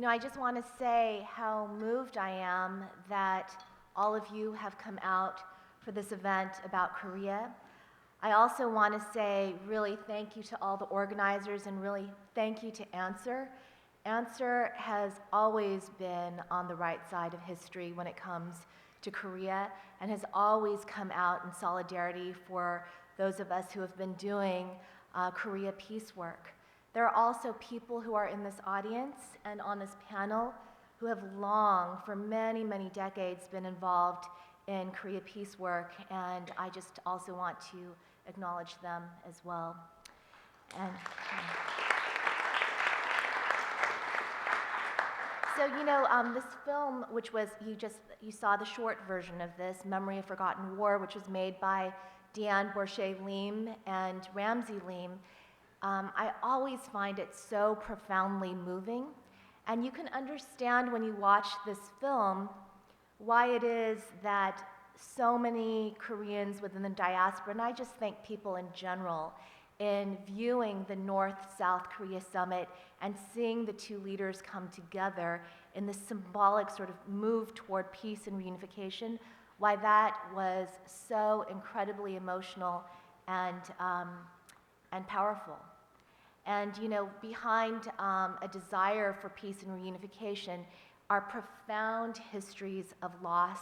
I just want to say how moved I am that all of you have come out for this event about Korea. I also want to say really thank you to all the organizers and really thank you to Answer. Answer has always been on the right side of history when it comes to Korea and has always come out in solidarity for those of us who have been doing Korea peace work. There are also people who are in this audience and on this panel who have long, for many, many decades, been involved in Korea peace work, and I just also want to acknowledge them as well. And so, this film, which was, you saw the short version of this, Memory of Forgotten War, which was made by Diane Bourget-Lim and Ramsey Lim. I always find it so profoundly moving, and you can understand when you watch this film why it is that so many Koreans within the diaspora, and I just think people in general, in viewing the North-South Korea summit and seeing the two leaders come together in this symbolic sort of move toward peace and reunification, why that was so incredibly emotional and powerful. And behind a desire for peace and reunification are profound histories of loss,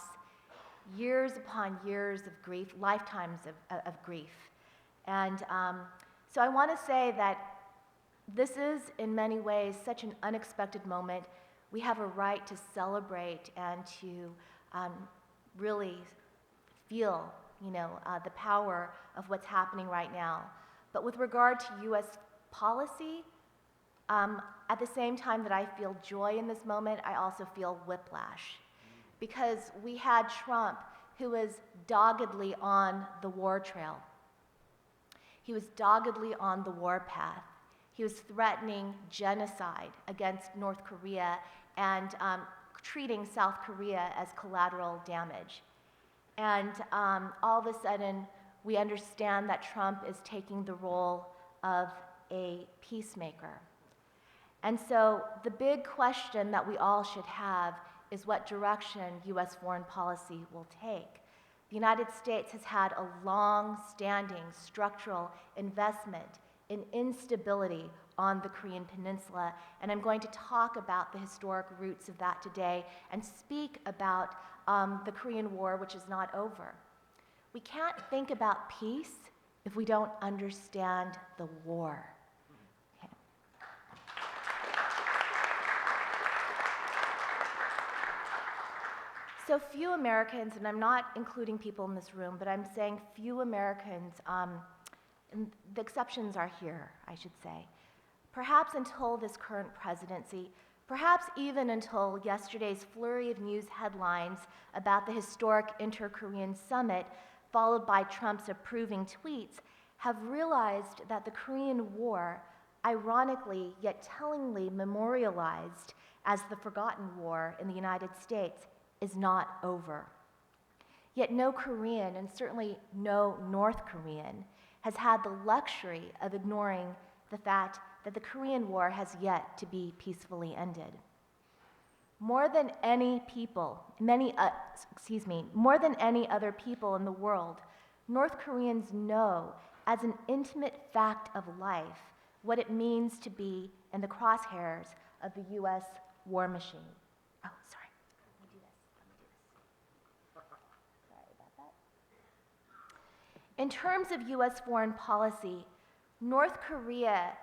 years upon years of grief, lifetimes of grief. And so I want to say that this is, in many ways, such an unexpected moment. We have a right to celebrate and to really feel, the power of what's happening right now. But with regard to U.S. policy, at the same time that I feel joy in this moment, I also feel whiplash. Because we had Trump, who was doggedly on the war trail. He was doggedly on the war path. He was threatening genocide against North Korea and treating South Korea as collateral damage. And all of a sudden, we understand that Trump is taking the role of a peacemaker. And so the big question that we all should have is what direction U.S. foreign policy will take. The United States has had a long-standing structural investment in instability on the Korean Peninsula, and I'm going to talk about the historic roots of that today and speak about the Korean War, which is not over. We can't think about peace if we don't understand the war. Okay. So few Americans, and I'm not including people in this room, but I'm saying few Americans, and the exceptions are here, I should say, perhaps until this current presidency, perhaps even until yesterday's flurry of news headlines about the historic inter-Korean summit, followed by Trump's approving tweets, have realized that the Korean War, ironically yet tellingly memorialized as the forgotten war in the United States, is not over. Yet no Korean, and certainly no North Korean, has had the luxury of ignoring the fact that the Korean War has yet to be peacefully ended. More than any people, more than any other people in the world, North Koreans know as an intimate fact of life what it means to be in the crosshairs of the U.S. war machine. Oh, sorry. Let me do this. Sorry about that. In terms of U.S. foreign policy, North Korea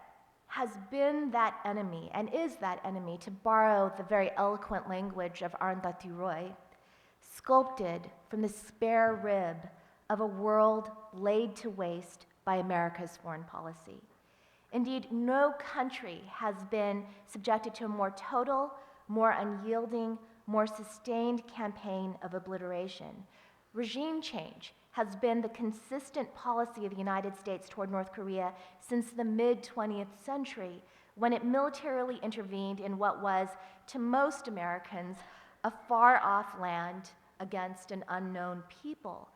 has been that enemy and is that enemy, to borrow the very eloquent language of Arundhati Roy, sculpted from the spare rib of a world laid to waste by America's foreign policy. Indeed, no country has been subjected to a more total, more unyielding, more sustained campaign of obliteration. Regime change has been the consistent policy of the United States toward North Korea since the mid-20th century, when it militarily intervened in what was, to most Americans, a far-off land against an unknown people.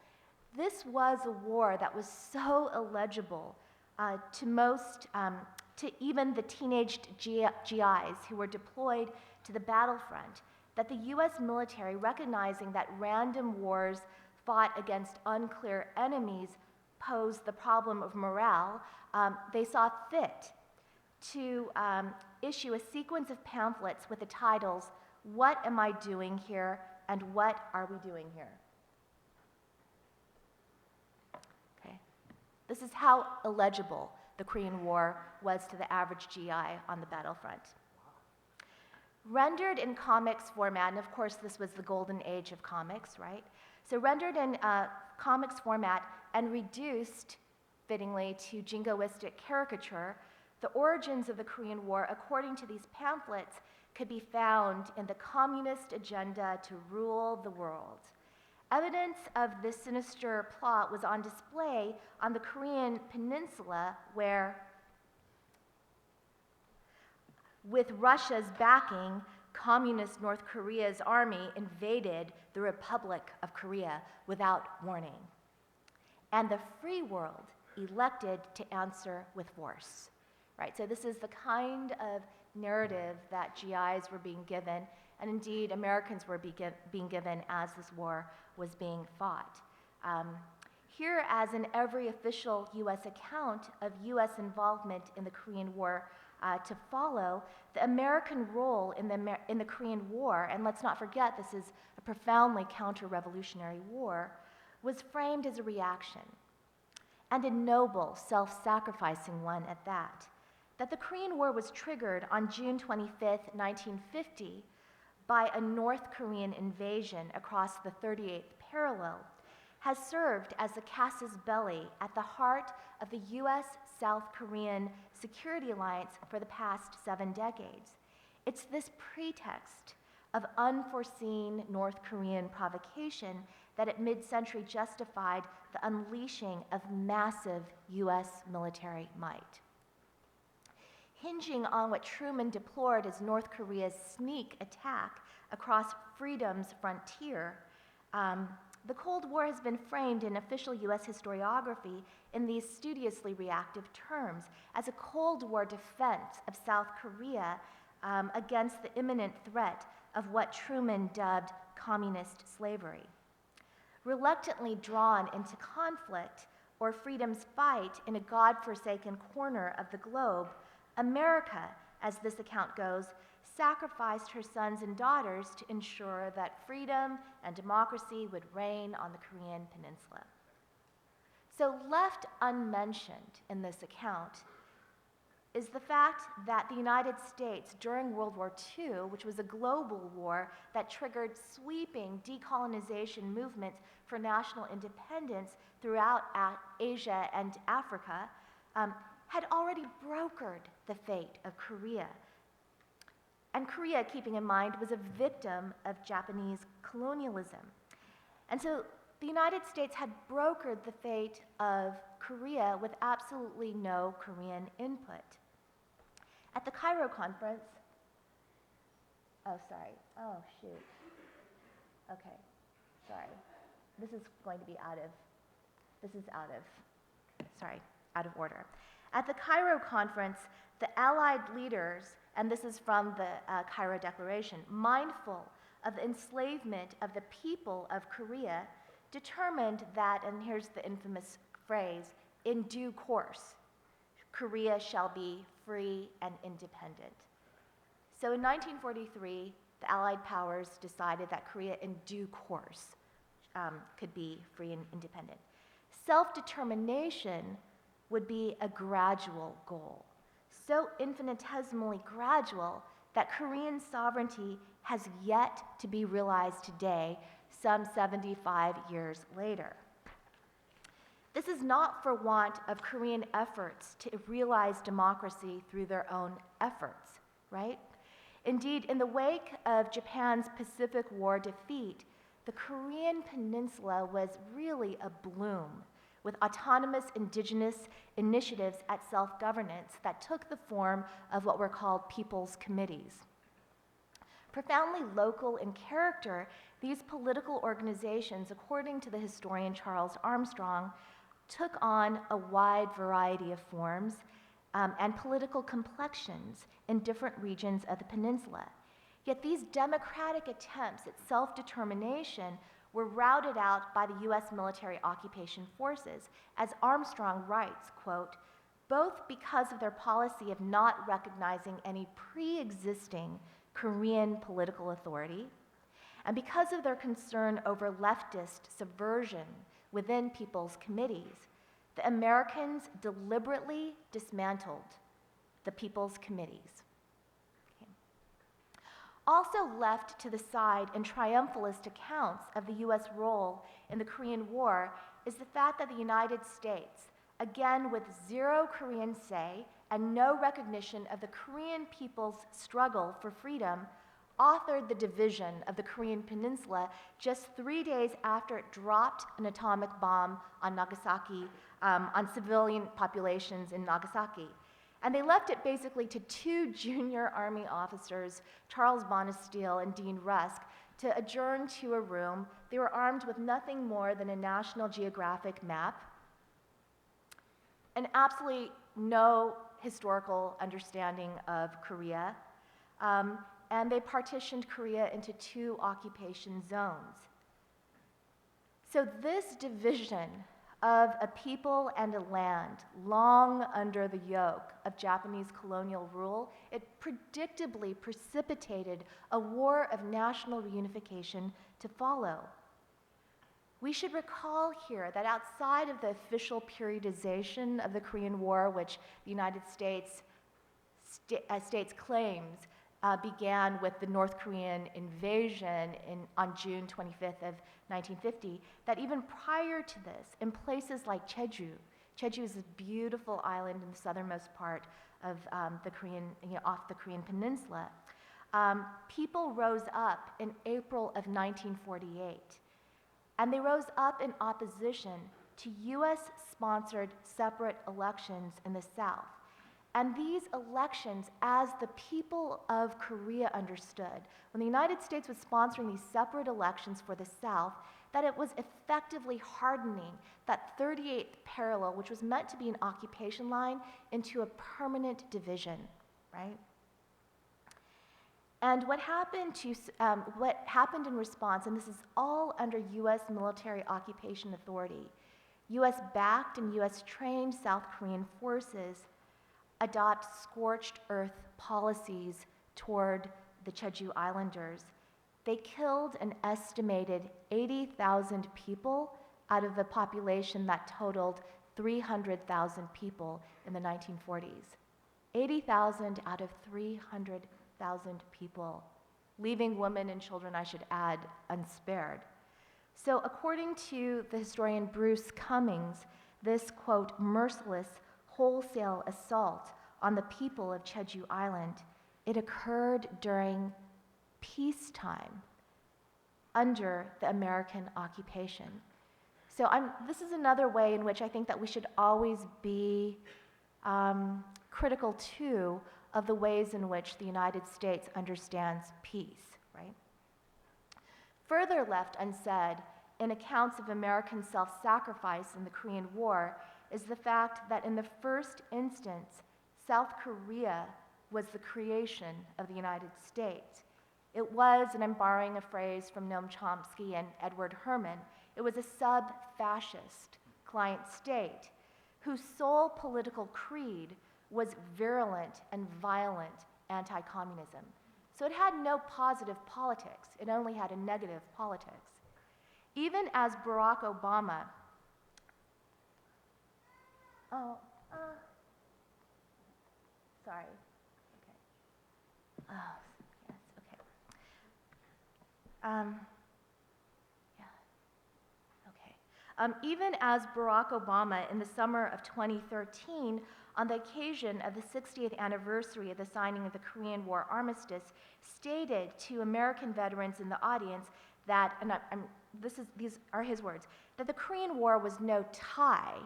This was a war that was so illegible to even the teenaged GIs who were deployed to the battlefront, that the US military, recognizing that random wars fought against unclear enemies posed the problem of morale, they saw fit to issue a sequence of pamphlets with the titles, "What Am I Doing Here?" and "What Are We Doing Here?" Okay. This is how illegible the Korean War was to the average GI on the battlefront. Rendered in comics format, and of course this was the golden age of comics, right? So rendered in comics format and reduced, fittingly, to jingoistic caricature, the origins of the Korean War, according to these pamphlets, could be found in the communist agenda to rule the world. Evidence of this sinister plot was on display on the Korean peninsula, where, with Russia's backing, communist North Korea's army invaded the Republic of Korea without warning. And the free world elected to answer with force. Right, so this is the kind of narrative that GIs were being given, and indeed Americans were being given as this war was being fought. Here, as in every official US account of US involvement in the Korean War to follow, the American role in the Korean War, and let's not forget this is a profoundly counter-revolutionary war, was framed as a reaction, and a noble, self-sacrificing one at that. That the Korean War was triggered on June 25th, 1950, by a North Korean invasion across the 38th parallel has served as the casus belli at the heart of the US-South Korean security alliance for the past 7 decades. It's this pretext of unforeseen North Korean provocation that at mid-century justified the unleashing of massive US military might. Hinging on what Truman deplored as North Korea's sneak attack across freedom's frontier, the Cold War has been framed in official US historiography in these studiously reactive terms as a Cold War defense of South Korea against the imminent threat of what Truman dubbed communist slavery. Reluctantly drawn into conflict or freedom's fight in a godforsaken corner of the globe, America, as this account goes, sacrificed her sons and daughters to ensure that freedom and democracy would reign on the Korean peninsula. So left unmentioned in this account is the fact that the United States during World War II, which was a global war that triggered sweeping decolonization movements for national independence throughout Asia and Africa, had already brokered the fate of Korea. And Korea, keeping in mind, was a victim of Japanese colonialism. And so the United States had brokered the fate of Korea with absolutely no Korean input. At the Cairo Conference, This is going to be out of order. At the Cairo Conference, the Allied leaders, and this is from the Cairo Declaration, mindful of the enslavement of the people of Korea, determined that, and here's the infamous phrase, in due course, Korea shall be free and independent. So in 1943, the Allied powers decided that Korea in due course could be free and independent. Self-determination would be a gradual goal, so infinitesimally gradual that Korean sovereignty has yet to be realized today, some 75 years later. This is not for want of Korean efforts to realize democracy through their own efforts, right? Indeed, in the wake of Japan's Pacific War defeat, the Korean peninsula was really abloom with autonomous indigenous initiatives at self-governance that took the form of what were called people's committees. Profoundly local in character, these political organizations, according to the historian Charles Armstrong, took on a wide variety of forms and political complexions in different regions of the peninsula. Yet these democratic attempts at self-determination were routed out by the US military occupation forces, as Armstrong writes, quote, both because of their policy of not recognizing any pre-existing Korean political authority, and because of their concern over leftist subversion within people's committees, the Americans deliberately dismantled the people's committees. Okay. Also left to the side in triumphalist accounts of the US role in the Korean War is the fact that the United States, again with zero Korean say and no recognition of the Korean people's struggle for freedom, authored the division of the Korean Peninsula just 3 days after it dropped an atomic bomb on Nagasaki, on civilian populations in Nagasaki. And they left it basically to two junior Army officers, Charles Bonesteel and Dean Rusk, to adjourn to a room. They were armed with nothing more than a National Geographic map and absolutely no historical understanding of Korea. And they partitioned Korea into two occupation zones. So this division of a people and a land long under the yoke of Japanese colonial rule, it predictably precipitated a war of national reunification to follow. We should recall here that outside of the official periodization of the Korean War, which the United States claims began with the North Korean invasion on June 25th of 1950, that even prior to this, in places like Jeju is a beautiful island in the southernmost part of the Korean, off the Korean Peninsula, people rose up in April of 1948, and they rose up in opposition to US-sponsored separate elections in the South. And these elections, as the people of Korea understood, when the United States was sponsoring these separate elections for the South, that it was effectively hardening that 38th parallel, which was meant to be an occupation line, into a permanent division, right? And what happened in response, and this is all under US military occupation authority, US-backed and US-trained South Korean forces adopt scorched earth policies toward the Jeju Islanders. They killed an estimated 80,000 people out of a population that totaled 300,000 people in the 1940s. 80,000 out of 300,000 people, leaving women and children, I should add, unspared. So according to the historian Bruce Cummings, this, quote, merciless wholesale assault on the people of Jeju Island, it occurred during peacetime under the American occupation. So this is another way in which I think that we should always be critical too of the ways in which the United States understands peace, right? Further left unsaid in accounts of American self-sacrifice in the Korean War is the fact that in the first instance, South Korea was the creation of the United States. It was, and I'm borrowing a phrase from Noam Chomsky and Edward Herman, it was a sub-fascist client state whose sole political creed was virulent and violent anti-communism. So it had no positive politics, it only had a negative politics. Even as Barack Obama, sorry. Okay. Oh, yes, okay. Even as Barack Obama, in the summer of 2013, on the occasion of the 60th anniversary of the signing of the Korean War armistice, stated to American veterans in the audience that, and these are his words, that the Korean War was no tie,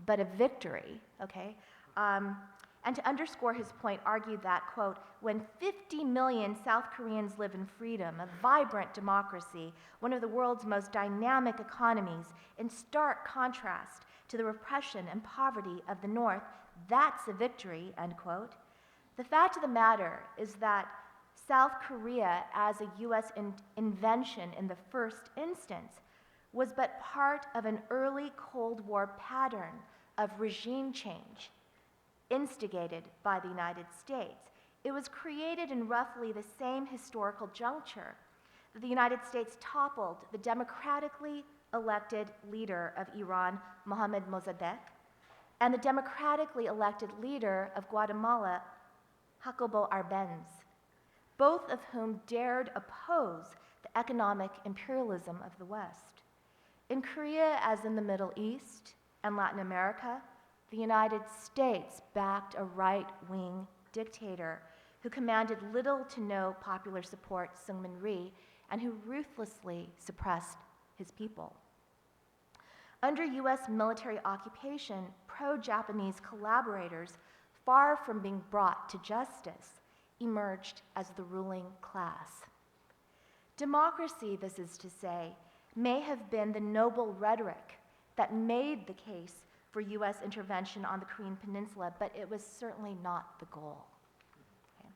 but a victory, okay? And to underscore his point, argued that, quote, when 50 million South Koreans live in freedom, a vibrant democracy, one of the world's most dynamic economies, in stark contrast to the repression and poverty of the North, that's a victory, end quote. The fact of the matter is that South Korea, as a US invention in the first instance, was but part of an early Cold War pattern of regime change instigated by the United States. It was created in roughly the same historical juncture that the United States toppled the democratically elected leader of Iran, Mohammad Mossadegh, and the democratically elected leader of Guatemala, Jacobo Arbenz, both of whom dared oppose the economic imperialism of the West. In Korea, as in the Middle East and Latin America, the United States backed a right-wing dictator who commanded little to no popular support, Syngman Rhee, and who ruthlessly suppressed his people. Under US military occupation, pro-Japanese collaborators, far from being brought to justice, emerged as the ruling class. Democracy, this is to say, may have been the noble rhetoric that made the case for US intervention on the Korean Peninsula, but it was certainly not the goal. Okay.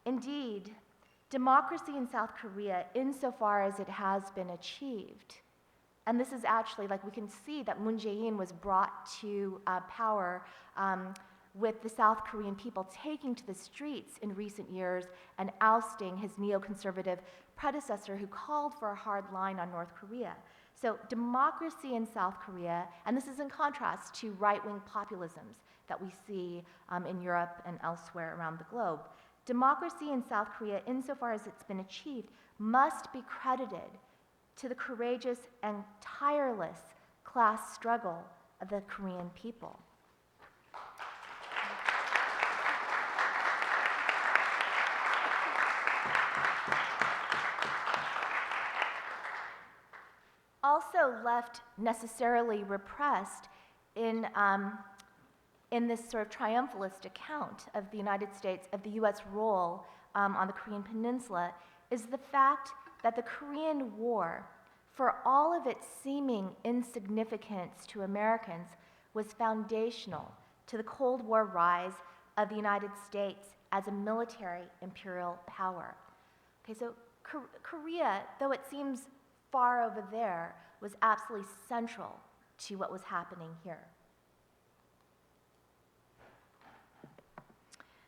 Indeed, democracy in South Korea, insofar as it has been achieved, and this is actually, like we can see that Moon Jae-in was brought to power with the South Korean people taking to the streets in recent years and ousting his neoconservative predecessor who called for a hard line on North Korea. So democracy in South Korea, and this is in contrast to right-wing populisms that we see in Europe and elsewhere around the globe. Democracy in South Korea, insofar as it's been achieved, must be credited to the courageous and tireless class struggle of the Korean people. Also left necessarily repressed in this sort of triumphalist account of the United States, of the US role on the Korean Peninsula, is the fact that the Korean War, for all of its seeming insignificance to Americans, was foundational to the Cold War rise of the United States as a military imperial power. Okay, so Korea, though it seems far over there, was absolutely central to what was happening here.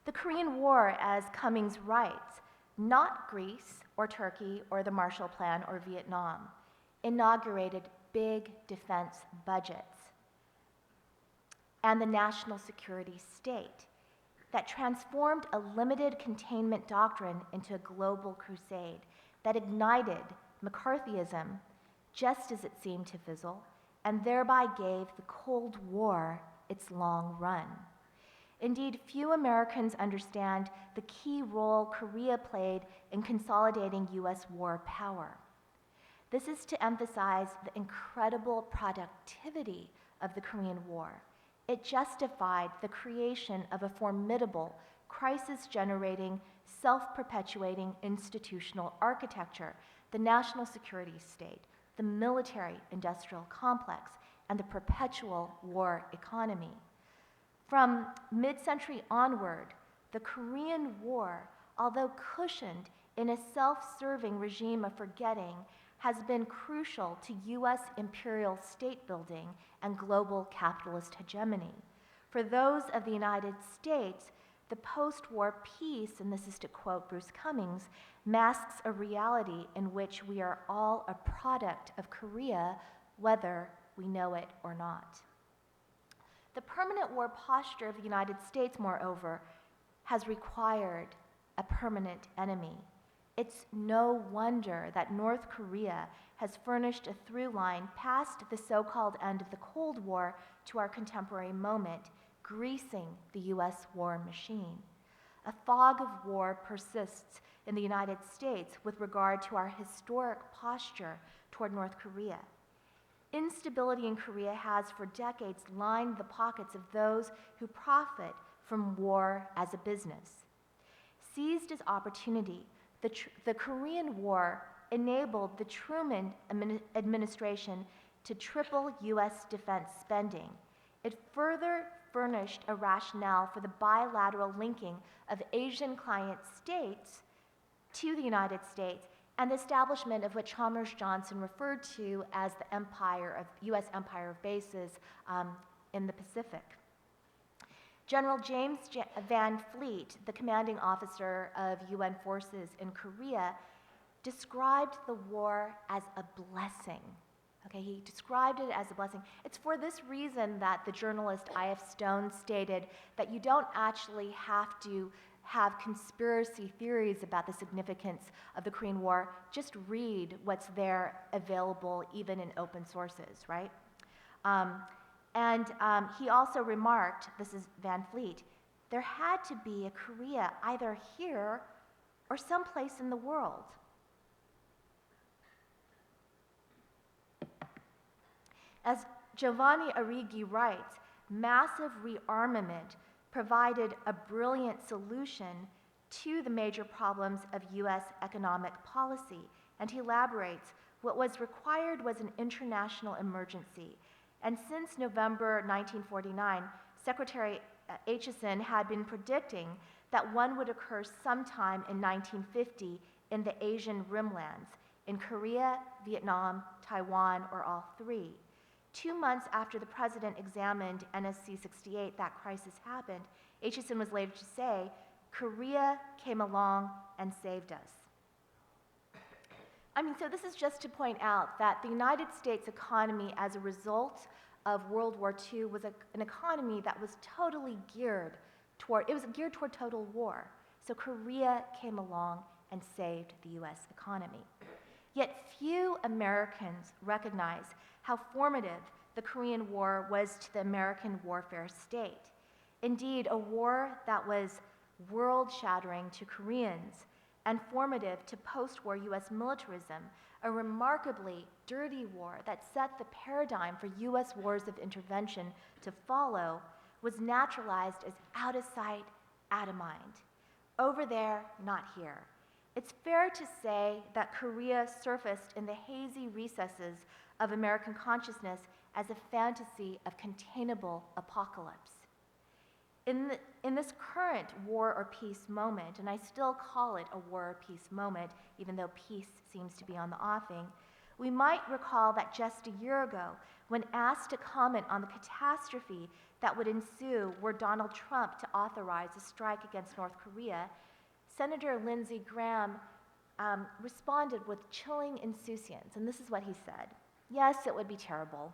The Korean War, as Cummings writes, not Greece or Turkey or the Marshall Plan or Vietnam, inaugurated big defense budgets and the national security state that transformed a limited containment doctrine into a global crusade that ignited McCarthyism just as it seemed to fizzle, and thereby gave the Cold War its long run. Indeed, few Americans understand the key role Korea played in consolidating US war power. This is to emphasize the incredible productivity of the Korean War. It justified the creation of a formidable, crisis-generating, self-perpetuating institutional architecture, the national security state, the military-industrial complex, and the perpetual war economy. From mid-century onward, the Korean War, although cushioned in a self-serving regime of forgetting, has been crucial to US imperial state building and global capitalist hegemony. For those of the United States, the post-war peace, and this is to quote Bruce Cummings, masks a reality in which we are all a product of Korea, whether we know it or not. The permanent war posture of the United States, moreover, has required a permanent enemy. It's no wonder that North Korea has furnished a through line past the so-called end of the Cold War to our contemporary moment, greasing the US war machine. A fog of war persists in the United States with regard to our historic posture toward North Korea. Instability in Korea has for decades lined the pockets of those who profit from war as a business. Seized as opportunity, the Korean War enabled the Truman administration to triple US defense spending. It further furnished a rationale for the bilateral linking of Asian client states to the United States and the establishment of what Chalmers Johnson referred to as the U.S. empire of bases in the Pacific. General James Van Fleet, the commanding officer of UN forces in Korea, described the war as a blessing. Okay, he described it as a blessing. It's for this reason that the journalist I.F. Stone stated that you don't actually have to have conspiracy theories about the significance of the Korean War. Just read what's there available, even in open sources, right? He also remarked, this is Van Fleet, there had to be a Korea either here or someplace in the world. As Giovanni Arrighi writes, massive rearmament provided a brilliant solution to the major problems of U.S. economic policy. And he elaborates, what was required was an international emergency. And since November 1949, Secretary Acheson had been predicting that one would occur sometime in 1950 in the Asian rimlands, in Korea, Vietnam, Taiwan, or all three. 2 months after the president examined NSC-68, that crisis happened, Acheson was later to say, Korea came along and saved us. So this is just to point out that the United States economy as a result of World War II was an economy that was totally geared toward total war. So Korea came along and saved the US economy. Yet few Americans recognize how formative the Korean War was to the American warfare state. Indeed, a war that was world-shattering to Koreans and formative to post-war US militarism, a remarkably dirty war that set the paradigm for US wars of intervention to follow, was naturalized as out of sight, out of mind. Over there, not here. It's fair to say that Korea surfaced in the hazy recesses of American consciousness as a fantasy of containable apocalypse. In this current war or peace moment, and I still call it a war or peace moment, even though peace seems to be on the offing, we might recall that just a year ago, when asked to comment on the catastrophe that would ensue were Donald Trump to authorize a strike against North Korea, Senator Lindsey Graham responded with chilling insouciance, and this is what he said. Yes, it would be terrible,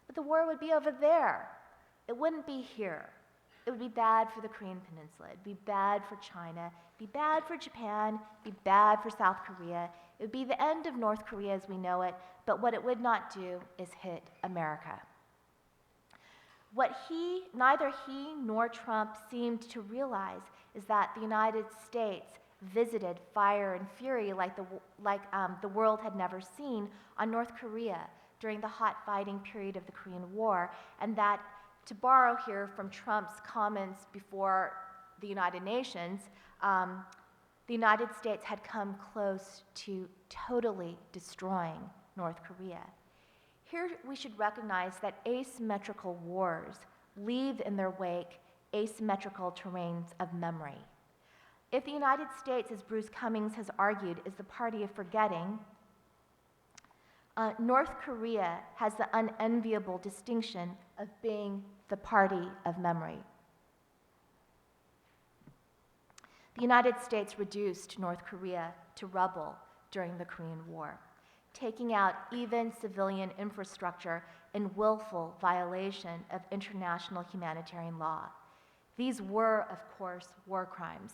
but the war would be over there. It wouldn't be here. It would be bad for the Korean Peninsula. It'd be bad for China. It'd be bad for Japan. It'd be bad for South Korea. It would be the end of North Korea as we know it, but what it would not do is hit America. What neither he nor Trump seemed to realize is that the United States visited fire and fury like the world had never seen on North Korea during the hot fighting period of the Korean War, and that, to borrow here from Trump's comments before the United Nations, the United States had come close to totally destroying North Korea. Here we should recognize that asymmetrical wars leave in their wake asymmetrical terrains of memory. If the United States, as Bruce Cummings has argued, is the party of forgetting, North Korea has the unenviable distinction of being the party of memory. The United States reduced North Korea to rubble during the Korean War, taking out even civilian infrastructure in willful violation of international humanitarian law. These were, of course, war crimes,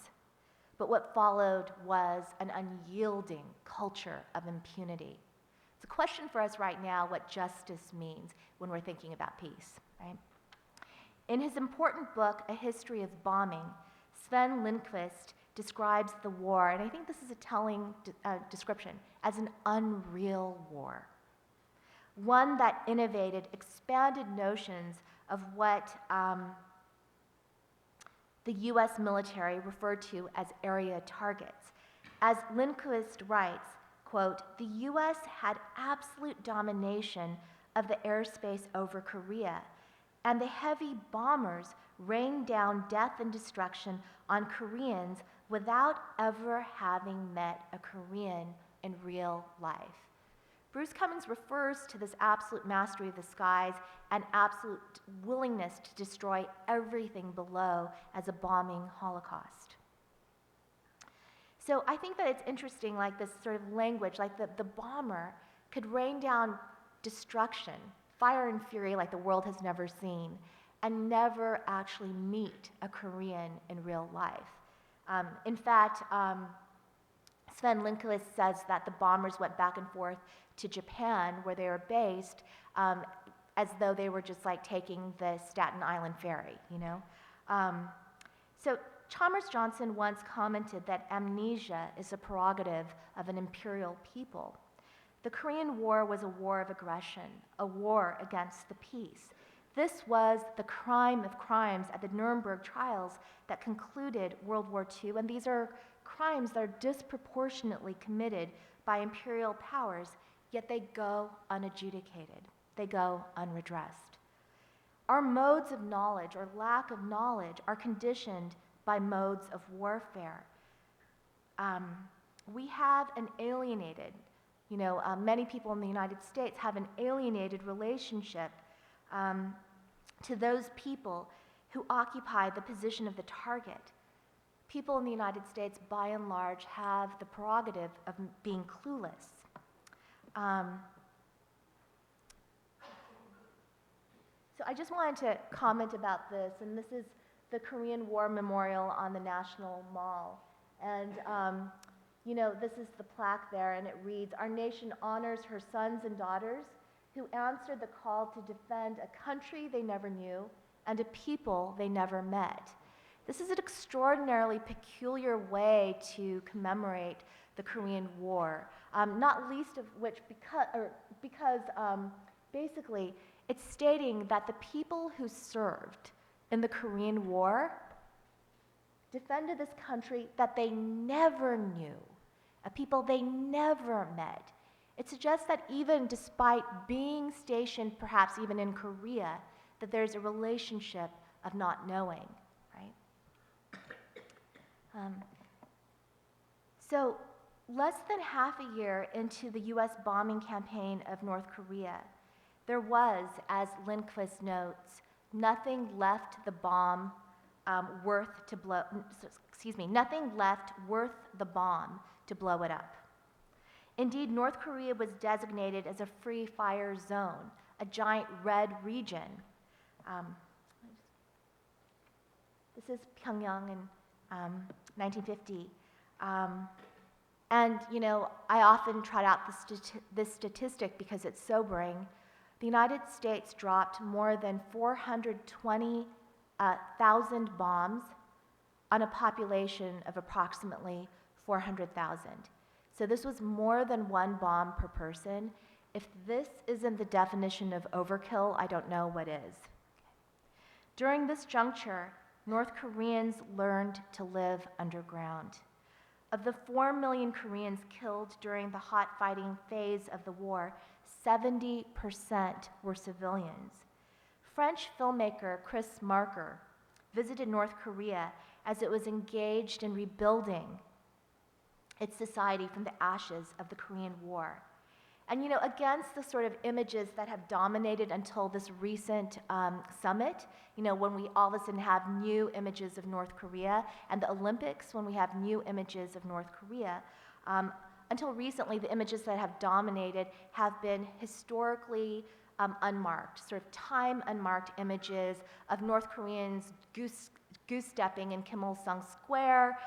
but what followed was an unyielding culture of impunity. It's a question for us right now what justice means when we're thinking about peace, right? In his important book, A History of Bombing, Sven Lindqvist describes the war, and I think this is a telling description, as an unreal war. One that innovated expanded notions of what the US military referred to as area targets. As Lindqvist writes, quote, the US had absolute domination of the airspace over Korea, and the heavy bombers rained down death and destruction on Koreans without ever having met a Korean in real life. Bruce Cumings refers to this absolute mastery of the skies and absolute willingness to destroy everything below as a bombing holocaust. So I think that it's interesting, like this sort of language, like the bomber could rain down destruction, fire and fury like the world has never seen, and never actually meet a Korean in real life. In fact, Sven Lindqvist says that the bombers went back and forth to Japan, where they were based, as though they were just like taking the Staten Island ferry, you know? So Chalmers Johnson once commented that amnesia is a prerogative of an imperial people. The Korean War was a war of aggression, a war against the peace. This was the crime of crimes at the Nuremberg trials that concluded World War II, and these are crimes that are disproportionately committed by imperial powers, yet they go unadjudicated. They go unredressed. Our modes of knowledge or lack of knowledge are conditioned by modes of warfare. We have an alienated, many people in the United States have an alienated relationship to those people who occupy the position of the target. People in the United States, by and large, have the prerogative of being clueless. So I just wanted to comment about this, and this is the Korean War Memorial on the National Mall. And, this is the plaque there, and it reads, "Our nation honors her sons and daughters who answered the call to defend a country they never knew and a people they never met." This is an extraordinarily peculiar way to commemorate the Korean War, not least of which because basically it's stating that the people who served in the Korean War defended this country that they never knew, a people they never met. It suggests that even despite being stationed perhaps even in Korea, that there's a relationship of not knowing, right? So less than half a year into the US bombing campaign of North Korea, there was, as Lindqvist notes, nothing left the bomb nothing left worth the bomb to blow it up. Indeed, North Korea was designated as a free fire zone, a giant red region. This is Pyongyang in 1950. And, I often trot out this statistic because it's sobering. The United States dropped more than 420,000 bombs on a population of approximately 400,000. So this was more than one bomb per person. If this isn't the definition of overkill, I don't know what is. During this juncture, North Koreans learned to live underground. Of the 4 million Koreans killed during the hot fighting phase of the war, 70% were civilians. French filmmaker Chris Marker visited North Korea as it was engaged in rebuilding its society from the ashes of the Korean War. And against the sort of images that have dominated until this recent summit, when we all of a sudden have new images of North Korea, and the Olympics, when we have new images of North Korea, until recently, the images that have dominated have been historically unmarked, sort of time unmarked images of North Koreans goose-stepping in Kim Il-sung Square,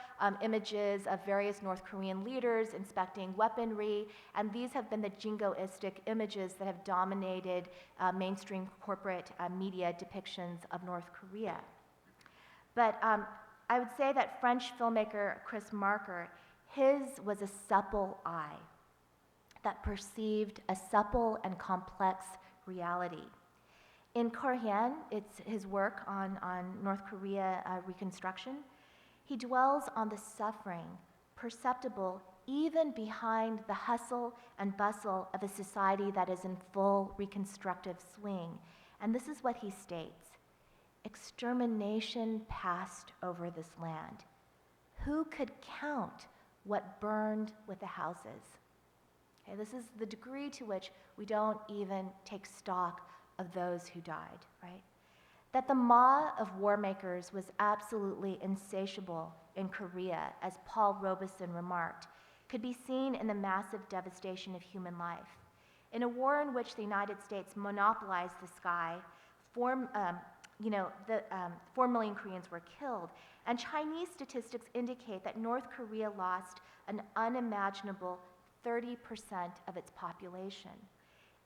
images of various North Korean leaders inspecting weaponry, and these have been the jingoistic images that have dominated mainstream corporate media depictions of North Korea. But I would say that French filmmaker Chris Marker, his was a supple eye that perceived a supple and complex reality. In Korean, it's his work on North Korea reconstruction. He dwells on the suffering perceptible even behind the hustle and bustle of a society that is in full reconstructive swing. And this is what he states: "Extermination passed over this land. Who could count what burned with the houses? Okay, this is the degree to which we don't even take stock of those who died, right? That the maw of war makers was absolutely insatiable in Korea, as Paul Robeson remarked, could be seen in the massive devastation of human life. In a war in which the United States monopolized the sky, 4 million Koreans were killed, and Chinese statistics indicate that North Korea lost an unimaginable 30% of its population.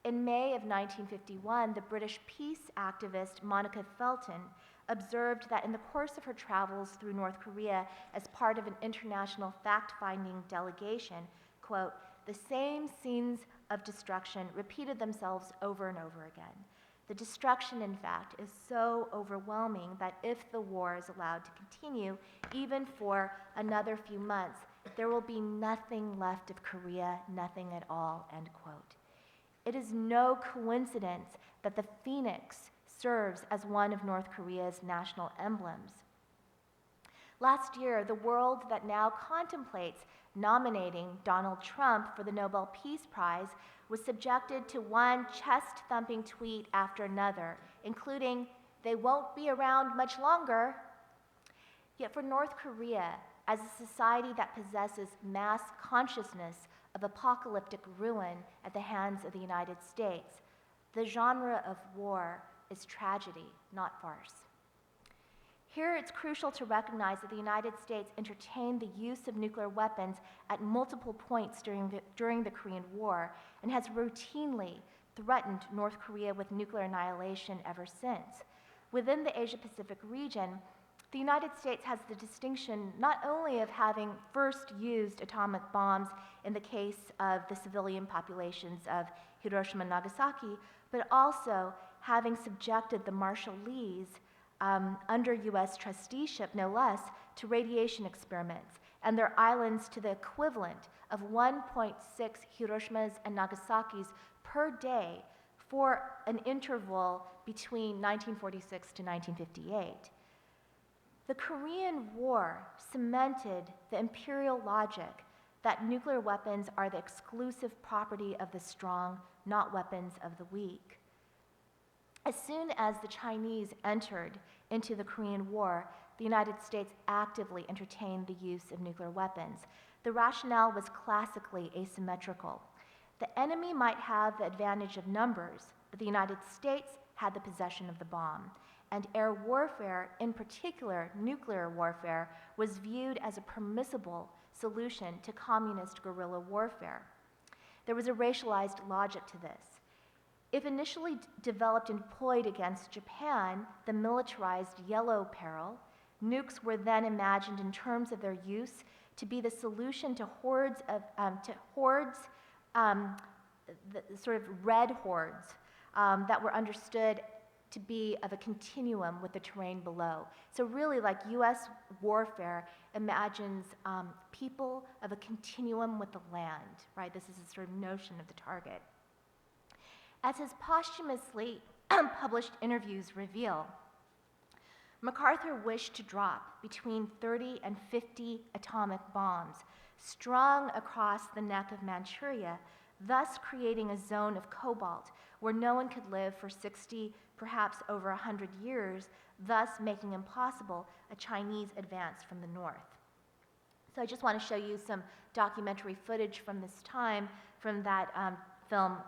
In May of 1951, the British peace activist Monica Felton observed that in the course of her travels through North Korea as part of an international fact-finding delegation, quote, "The same scenes of destruction repeated themselves over and over again. The destruction, in fact, is so overwhelming that if the war is allowed to continue, even for another few months, there will be nothing left of Korea, nothing at all," end quote. It is no coincidence that the phoenix serves as one of North Korea's national emblems. Last year, the world that now contemplates nominating Donald Trump for the Nobel Peace Prize was subjected to one chest-thumping tweet after another, including, "They won't be around much longer." Yet for North Korea, as a society that possesses mass consciousness of apocalyptic ruin at the hands of the United States, the genre of war is tragedy, not farce. Here, it's crucial to recognize that the United States entertained the use of nuclear weapons at multiple points during the Korean War and has routinely threatened North Korea with nuclear annihilation ever since. Within the Asia-Pacific region, the United States has the distinction not only of having first used atomic bombs in the case of the civilian populations of Hiroshima and Nagasaki, but also having subjected the Marshallese under US trusteeship, no less, to radiation experiments, and their islands to the equivalent of 1.6 Hiroshimas and Nagasaki's per day for an interval between 1946 to 1958. The Korean War cemented the imperial logic that nuclear weapons are the exclusive property of the strong, not weapons of the weak. As soon as the Chinese entered into the Korean War, the United States actively entertained the use of nuclear weapons. The rationale was classically asymmetrical. The enemy might have the advantage of numbers, but the United States had the possession of the bomb. And air warfare, in particular nuclear warfare, was viewed as a permissible solution to communist guerrilla warfare. There was a racialized logic to this. If initially developed and deployed against Japan, the militarized yellow peril, nukes were then imagined in terms of their use to be the solution to the sort of red hordes that were understood to be of a continuum with the terrain below. So really, like US warfare imagines people of a continuum with the land, right? This is a sort of notion of the target. As his posthumously published interviews reveal, MacArthur wished to drop between 30 and 50 atomic bombs strung across the neck of Manchuria, thus creating a zone of cobalt where no one could live for 60, perhaps over 100 years, thus making impossible a Chinese advance from the north. So I just want to show you some documentary footage from this time, from that film,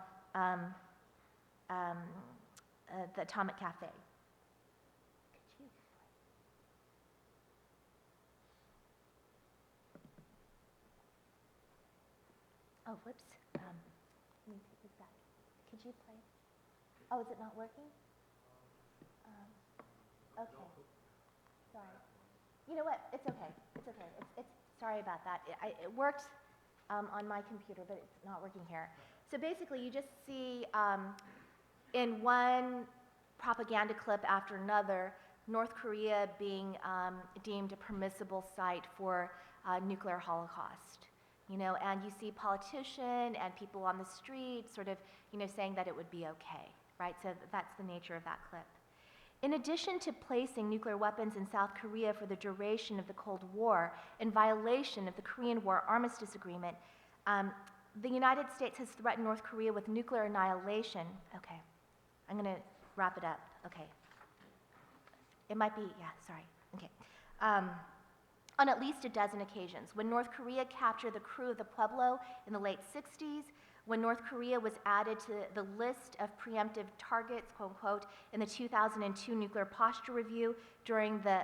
The Atomic Cafe. Oh, whoops. Let me take this back. Could you play? Oh, is it not working? Okay. Sorry. You know what? It's okay. It's okay. It's sorry about that. It worked on my computer, but it's not working here. So basically, you just see in one propaganda clip after another, North Korea being deemed a permissible site for nuclear holocaust. You know, and you see politicians and people on the street sort of, you know, saying that it would be okay, right? So that's the nature of that clip. In addition to placing nuclear weapons in South Korea for the duration of the Cold War in violation of the Korean War Armistice Agreement, the United States has threatened North Korea with nuclear annihilation. Okay, I'm going to wrap it up. Okay. It might be, yeah, sorry. Okay. On at least a dozen occasions. When North Korea captured the crew of the Pueblo in the late 60s, when North Korea was added to the list of preemptive targets, quote unquote, in the 2002 Nuclear Posture Review during the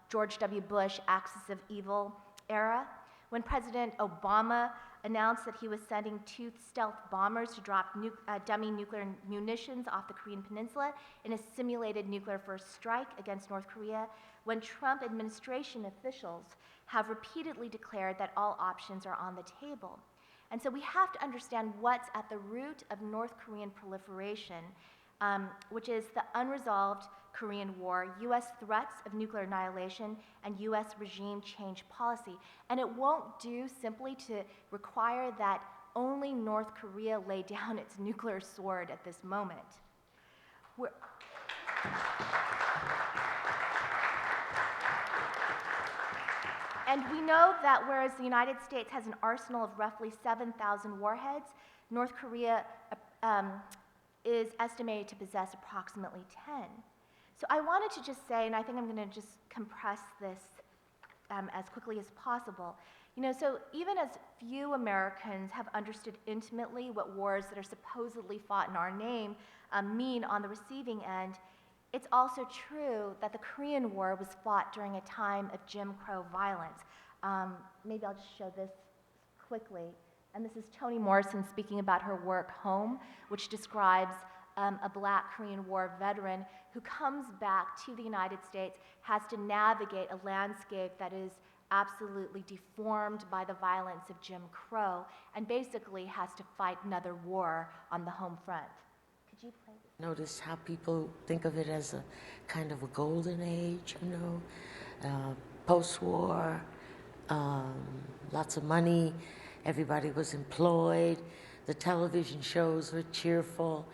George W. Bush Axis of Evil era, when President Obama announced that he was sending two stealth bombers to drop dummy nuclear munitions off the Korean Peninsula in a simulated nuclear first strike against North Korea, when Trump administration officials have repeatedly declared that all options are on the table. And so we have to understand what's at the root of North Korean proliferation, which is the unresolved Korean War, US threats of nuclear annihilation, and US regime change policy. And it won't do simply to require that only North Korea lay down its nuclear sword at this moment. And we know that whereas the United States has an arsenal of roughly 7,000 warheads, North Korea is estimated to possess approximately 10. So I wanted to just say, and I think I'm going to just compress this as quickly as possible. So even as few Americans have understood intimately what wars that are supposedly fought in our name mean on the receiving end, it's also true that the Korean War was fought during a time of Jim Crow violence. Maybe I'll just show this quickly. And this is Toni Morrison speaking about her work, Home, which describes a Black Korean War veteran who comes back to the United States, has to navigate a landscape that is absolutely deformed by the violence of Jim Crow, and basically has to fight another war on the home front. Could you play this? Notice how people think of it as a kind of a golden age, post-war, lots of money, everybody was employed, the television shows were cheerful,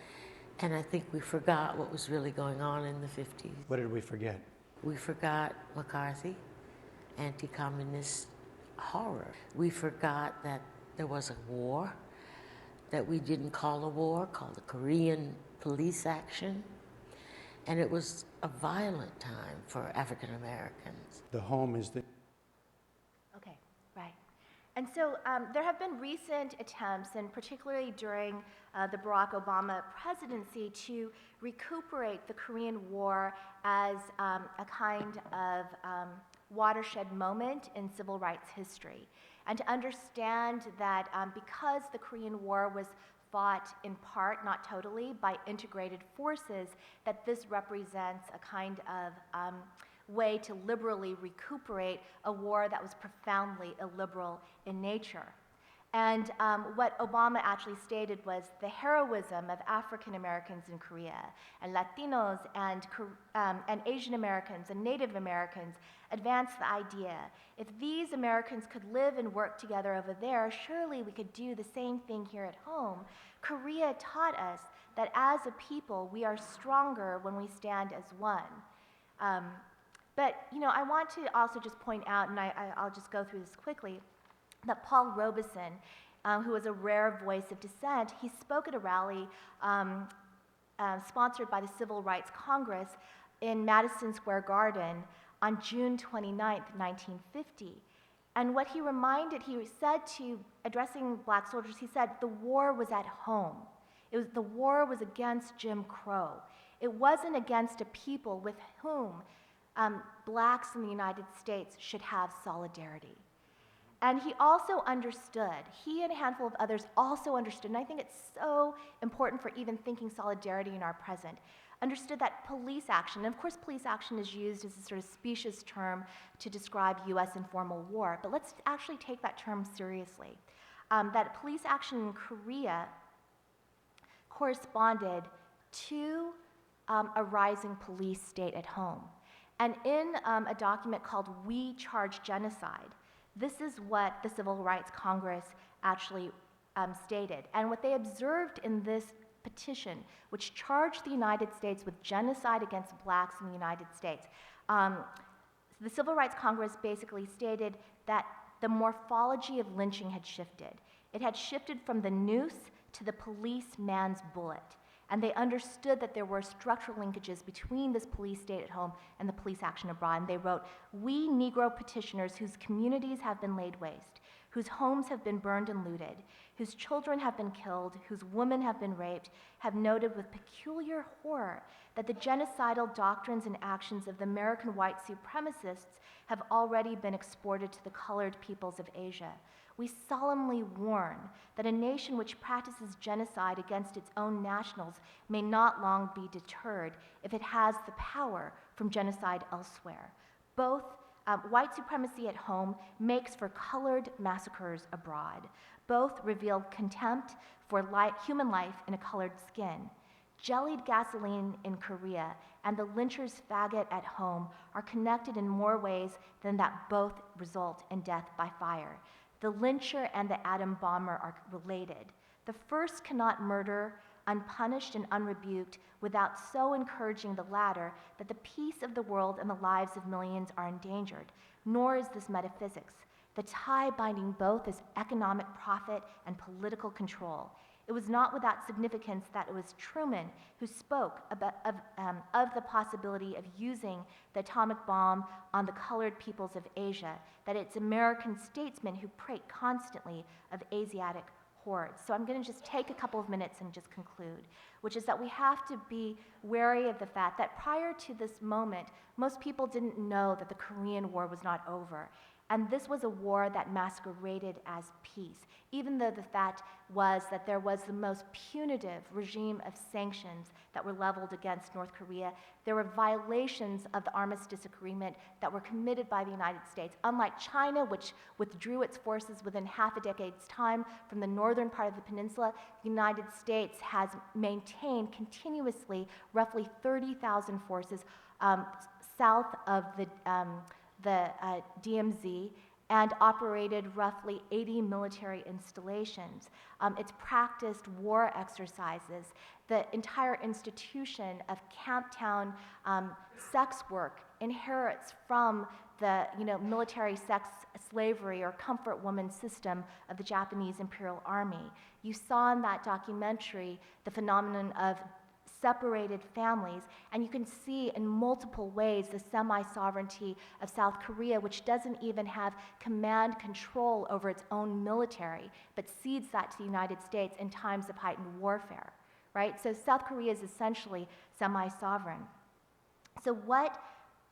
and I think we forgot what was really going on in the 50s. What did we forget? We forgot McCarthy, anti-communist horror. We forgot that there was a war that we didn't call a war, called the Korean police action, and it was a violent time for African Americans. The home is the... Okay, right. And so there have been recent attempts, and particularly during the Barack Obama presidency, to recuperate the Korean War as a kind of watershed moment in civil rights history. And to understand that because the Korean War was fought in part, not totally, by integrated forces, that this represents a kind of way to liberally recuperate a war that was profoundly illiberal in nature. And what Obama actually stated was the heroism of African Americans in Korea, and Latinos, and Asian Americans, and Native Americans advanced the idea, if these Americans could live and work together over there, surely we could do the same thing here at home. Korea taught us that as a people, we are stronger when we stand as one. But I want to also just point out, and I'll just go through this quickly, that Paul Robeson, who was a rare voice of dissent, he spoke at a rally sponsored by the Civil Rights Congress in Madison Square Garden on June 29th, 1950. And what he said addressing black soldiers, he said, the war was at home. The war was against Jim Crow. It wasn't against a people with whom blacks in the United States should have solidarity. And he also understood, he and a handful of others also understood, and I think it's so important for even thinking solidarity in our present, understood that police action, and of course police action is used as a sort of specious term to describe US informal war, but let's actually take that term seriously. That police action in Korea corresponded to a rising police state at home. And in a document called We Charge Genocide, this is what the Civil Rights Congress actually stated. And what they observed in this petition which charged the United States with genocide against blacks in the United States. The Civil Rights Congress basically stated that the morphology of lynching had shifted. It had shifted from the noose to the policeman's bullet. And they understood that there were structural linkages between this police state at home and the police action abroad. And they wrote, "We Negro petitioners whose communities have been laid waste, whose homes have been burned and looted, whose children have been killed, whose women have been raped, have noted with peculiar horror that the genocidal doctrines and actions of the American white supremacists have already been exported to the colored peoples of Asia. We solemnly warn that a nation which practices genocide against its own nationals may not long be deterred if it has the power from genocide elsewhere. Both white supremacy at home makes for colored massacres abroad. Both reveal contempt for human life in a colored skin. Jellied gasoline in Korea and the lyncher's faggot at home are connected in more ways than that both result in death by fire. The lyncher and the atom bomber are related. The first cannot murder unpunished and unrebuked without so encouraging the latter that the peace of the world and the lives of millions are endangered, nor is this metaphysics. The tie binding both is economic profit and political control. It was not without significance that it was Truman who spoke of the possibility of using the atomic bomb on the colored peoples of Asia, that it's American statesmen who prate constantly of Asiatic hordes. So I'm going to just take a couple of minutes and just conclude, which is that we have to be wary of the fact that prior to this moment, most people didn't know that the Korean War was not over. And this was a war that masqueraded as peace, even though the fact was that there was the most punitive regime of sanctions that were leveled against North Korea. There were violations of the Armistice Agreement that were committed by the United States. Unlike China, which withdrew its forces within half a decade's time from the northern part of the peninsula, the United States has maintained continuously roughly 30,000 forces south of the DMZ and operated roughly 80 military installations. It's practiced war exercises. The entire institution of Camptown sex work inherits from the military sex slavery or comfort woman system of the Japanese Imperial Army. You saw in that documentary the phenomenon of separated families, and you can see in multiple ways the semi-sovereignty of South Korea, which doesn't even have command control over its own military, but cedes that to the United States in times of heightened warfare, right? So South Korea is essentially semi-sovereign. So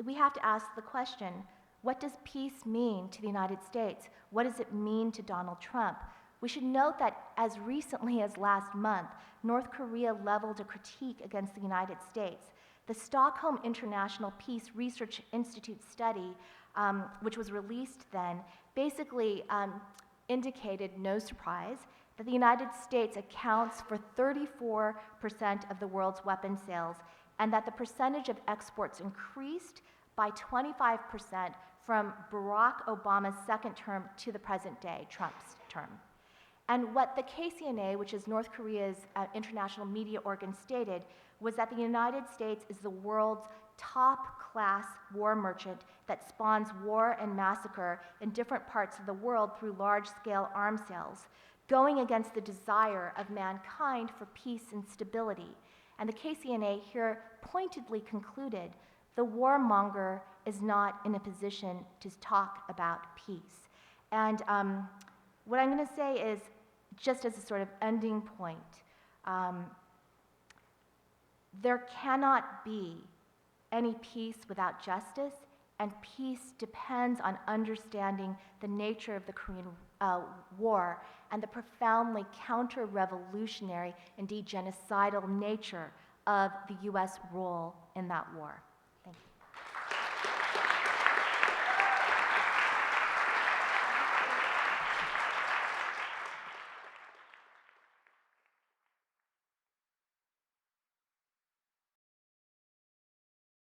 we have to ask the question, what does peace mean to the United States? What does it mean to Donald Trump? We should note that as recently as last month, North Korea leveled a critique against the United States. The Stockholm International Peace Research Institute study, which was released then, basically indicated, no surprise, that the United States accounts for 34% of the world's weapons sales, and that the percentage of exports increased by 25% from Barack Obama's second term to the present day, Trump's term. And what the KCNA, which is North Korea's international media organ, stated was that the United States is the world's top-class war merchant that spawns war and massacre in different parts of the world through large-scale arms sales, going against the desire of mankind for peace and stability. And the KCNA here pointedly concluded, the warmonger is not in a position to talk about peace. And what I'm going to say is, just as a sort of ending point, there cannot be any peace without justice, and peace depends on understanding the nature of the Korean War and the profoundly counter-revolutionary, indeed genocidal nature of the US role in that war.